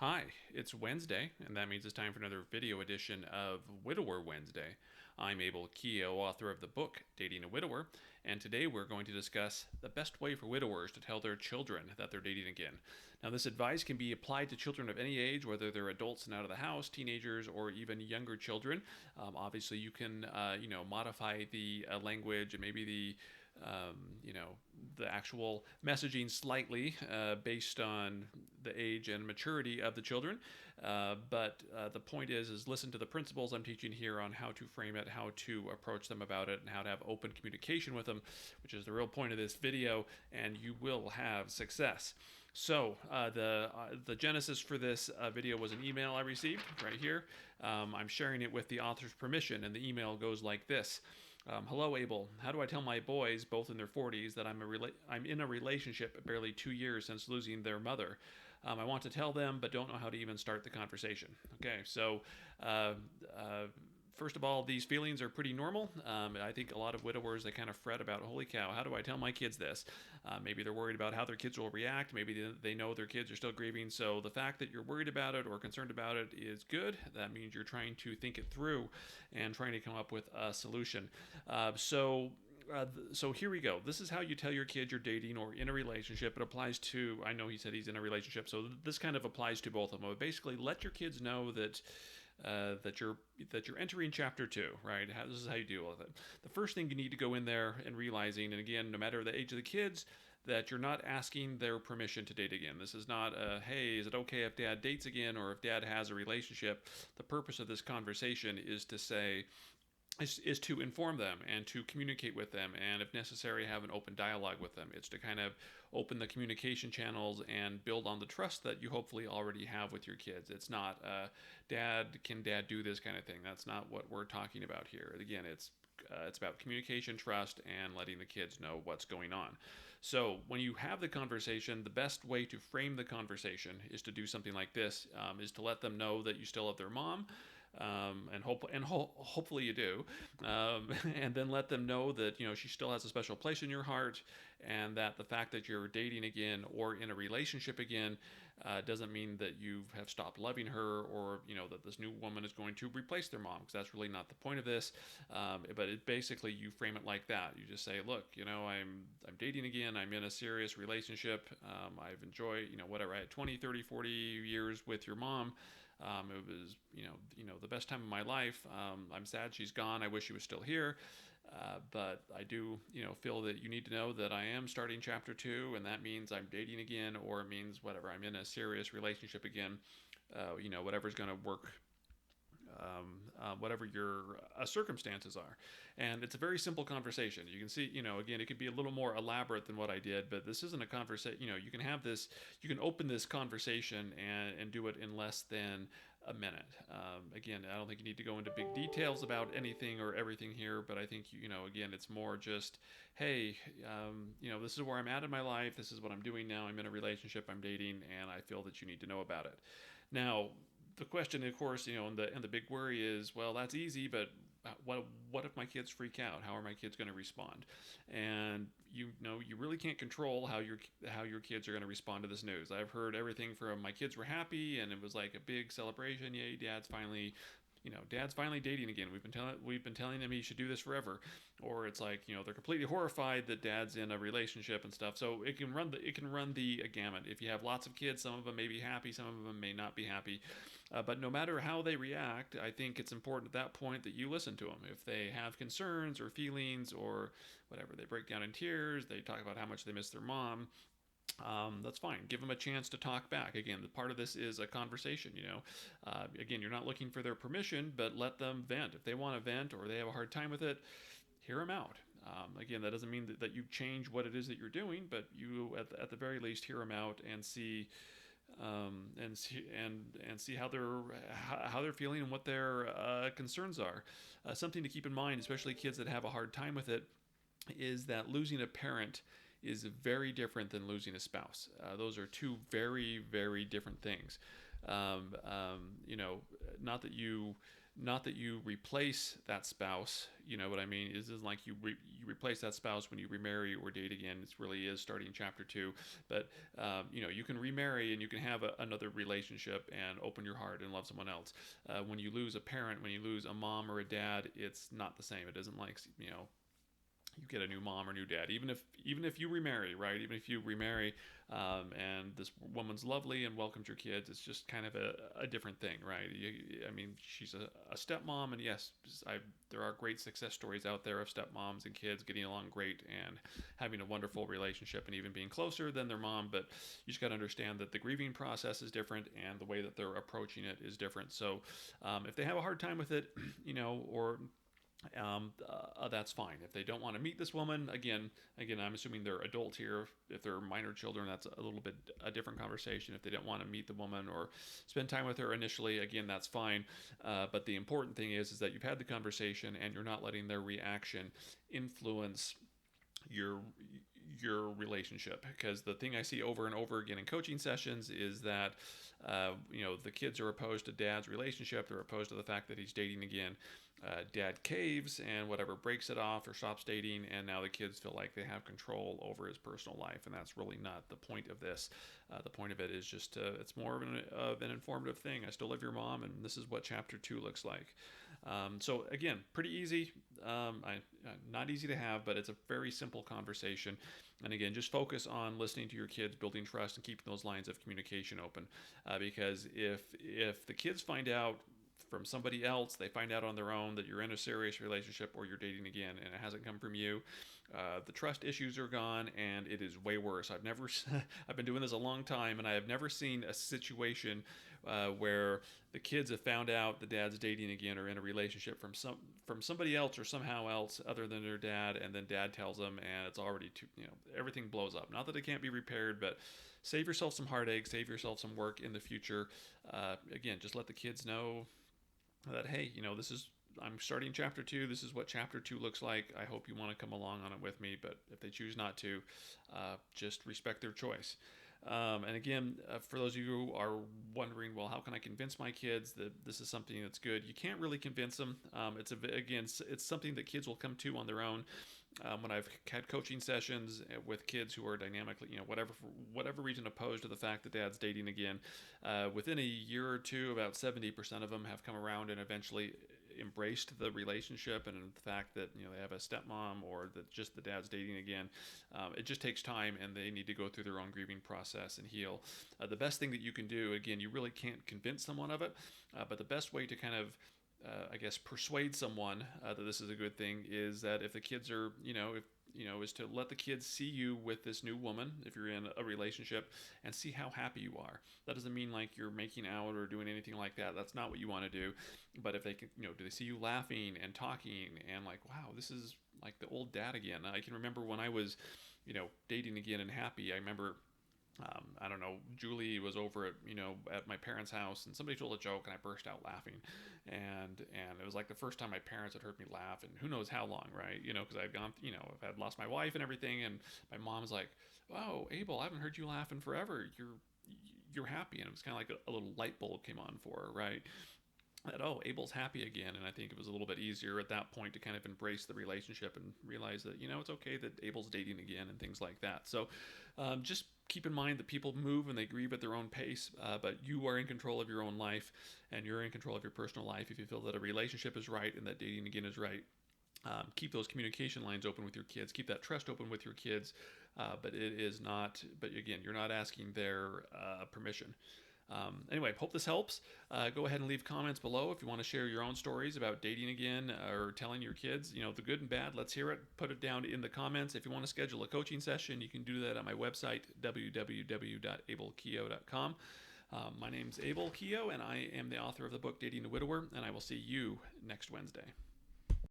Hi, it's Wednesday, and that means it's time for another video edition of Widower Wednesday. I'm Abel Keogh, author of the book Dating a Widower, and today we're going to discuss the best way for widowers to tell their children that they're dating again. Now, this advice can be applied to children of any age, whether they're adults and out of the house, teenagers, or even younger children. Obviously, you can, modify the language and maybe um, you know, the actual messaging slightly based on the age and maturity of the children. But the point is listen to the principles I'm teaching here on how to frame it, how to approach them about it, and how to have open communication with them, which is the real point of this video, and you will have success. So the genesis for this video was an email I received right here. I'm sharing it with the author's permission, and the email goes like this. Hello, Abel. How do I tell my boys, both in their 40s, that I'm in a relationship barely 2 years since losing their mother? I want to tell them, but don't know how to even start the conversation. Okay, so uh, uh, first of all, these feelings are pretty normal. I think a lot of widowers, they kind of fret about, holy cow, how do I tell my kids this? Maybe they're worried about how their kids will react. Maybe they know their kids are still grieving. So the fact that you're worried about it or concerned about it is good. That means you're trying to think it through and trying to come up with a solution. So here we go. This is how you tell your kid you're dating or in a relationship. It applies to, I know he said he's in a relationship, so this kind of applies to both of them. But basically, let your kids know that you're entering chapter two, right? This is how you deal with it. The first thing you need to go in there and realizing, and again, no matter the age of the kids, that you're not asking their permission to date again. This is not a, hey, is it okay if dad dates again or if dad has a relationship? The purpose of this conversation is to say, is to inform them and to communicate with them, and if necessary have an open dialogue with them. It's to kind of open the communication channels and build on the trust that you hopefully already have with your kids. It's not can dad do this kind of thing. That's not what we're talking about here. Again, it's about communication, trust, and letting the kids know what's going on. So when you have the conversation, the best way to frame the conversation is to do something like this, is to let them know that you still love their mom, hopefully you do, and then let them know that she still has a special place in your heart, and that the fact that you're dating again or in a relationship again doesn't mean that you have stopped loving her, or that this new woman is going to replace their mom, because that's really not the point of this. But basically you frame it like that. You just say, look, I'm dating again. I'm in a serious relationship. I've enjoyed whatever. I had 20, 30, 40 years with your mom. It was, the best time of my life. I'm sad she's gone. I wish she was still here. But I do, feel that you need to know that I am starting chapter two, and that means I'm dating again, or it means whatever, I'm in a serious relationship again. Whatever's going to work, whatever your circumstances are. And it's a very simple conversation. You can see, again, it could be a little more elaborate than what I did, but this isn't a conversation. You can have this, you can open this conversation and do it in less than a minute. Again, I don't think you need to go into big details about anything or everything here, but I think, again, it's more just, hey, this is where I'm at in my life. This is what I'm doing now. I'm in a relationship, I'm dating, and I feel that you need to know about it. Now, the question, of course, and the big worry is, well, that's easy, but what if my kids freak out? How are my kids going to respond? And you really can't control how your kids are going to respond to this news. I've heard everything from my kids were happy and it was like a big celebration. Yay, dad's finally dating again. We've been telling him he should do this forever. Or it's like, they're completely horrified that dad's in a relationship and stuff. So it can run the gamut. If you have lots of kids, some of them may be happy, some of them may not be happy. But no matter how they react, I think it's important at that point that you listen to them. If they have concerns or feelings or whatever, they break down in tears, they talk about how much they miss their mom, that's fine. Give them a chance to talk back. Again, the part of this is a conversation. Again, you're not looking for their permission, but let them vent. If they want to vent or they have a hard time with it, hear them out. Again, that doesn't mean that you change what it is that you're doing, but you at the very least hear them out and see. And see how they're feeling and what their concerns are. Something to keep in mind, especially kids that have a hard time with it, is that losing a parent is very different than losing a spouse. Those are two very, very different things. Not that you not that you replace that spouse. You know what I mean? It isn't like you replace that spouse when you remarry or date again. It really is starting chapter 2. But you can remarry and you can have another relationship and open your heart and love someone else. When you lose a parent, when you lose a mom or a dad, it's not the same. It isn't like you get a new mom or new dad, even if you remarry, right? Even if you remarry, and this woman's lovely and welcomes your kids, it's just kind of a different thing, right? I mean, she's a stepmom, and yes, there are great success stories out there of stepmoms and kids getting along great and having a wonderful relationship and even being closer than their mom. But you just got to understand that the grieving process is different and the way that they're approaching it is different. So if they have a hard time with it, or that's fine. If they don't want to meet this woman, again, I'm assuming they're adults here. If they're minor children, that's a little bit a different conversation. If they don't want to meet the woman or spend time with her initially, again, that's fine. But the important thing is that you've had the conversation and you're not letting their reaction influence your relationship. Because the thing I see over and over again in coaching sessions is that the kids are opposed to dad's relationship. They're opposed to the fact that he's dating again. Dad caves and whatever, breaks it off or stops dating, and now the kids feel like they have control over his personal life, and that's really not the point of this. The point of it is just it's more of an informative thing. I still love your mom, and this is what chapter 2 looks like. So again, pretty easy. Not easy to have, but it's a very simple conversation. And again, just focus on listening to your kids, building trust, and keeping those lines of communication open. Because if the kids find out from somebody else, they find out on their own that you're in a serious relationship or you're dating again, and it hasn't come from you, the trust issues are gone, and it is way worse. I've been doing this a long time, and I have never seen a situation where the kids have found out the dad's dating again or in a relationship from somebody else or somehow else other than their dad, and then dad tells them, and it's already everything blows up. Not that it can't be repaired, but save yourself some heartache, save yourself some work in the future. Again, just let the kids know that, hey, I'm starting chapter 2. This is what chapter 2 looks like. I hope you want to come along on it with me, but if they choose not to, just respect their choice. And again, for those of you who are wondering, well, how can I convince my kids that this is something that's good? You can't really convince them. It's something that kids will come to on their own. When I've had coaching sessions with kids who are dynamically, for whatever reason, opposed to the fact that dad's dating again, within a year or two, about 70% of them have come around and eventually embraced the relationship and the fact that they have a stepmom or that just the dad's dating again. It just takes time, and they need to go through their own grieving process and heal. The best thing that you can do, again, you really can't convince someone of it, but the best way to kind of persuade someone that this is a good thing is that if the kids are, is to let the kids see you with this new woman, if you're in a relationship, and see how happy you are. That doesn't mean like you're making out or doing anything like that. That's not what you want to do. But if they can, do they see you laughing and talking and like, wow, this is like the old dad again. I can remember when I was, dating again and happy. I remember I don't know, Julie was over at my parents' house, and somebody told a joke, and I burst out laughing, and it was like the first time my parents had heard me laugh, and who knows how long, right? Because I've gone, I've had lost my wife and everything, and my mom's like, "Wow, Abel, I haven't heard you laughing forever. You're happy," and it was kind of like a little light bulb came on for her, right? That, oh, Abel's happy again. And I think it was a little bit easier at that point to kind of embrace the relationship and realize that, it's okay that Abel's dating again and things like that. So just keep in mind that people move and they grieve at their own pace, but you are in control of your own life, and you're in control of your personal life if you feel that a relationship is right and that dating again is right. Keep those communication lines open with your kids. Keep that trust open with your kids. But again, you're not asking their permission. Anyway, hope this helps. Go ahead and leave comments below if you want to share your own stories about dating again or telling your kids, the good and bad. Let's hear it. Put it down in the comments. If you want to schedule a coaching session, you can do that on my website, www.abelkeogh.com. My name's Abel Keogh, and I am the author of the book Dating a Widower, and I will see you next Wednesday.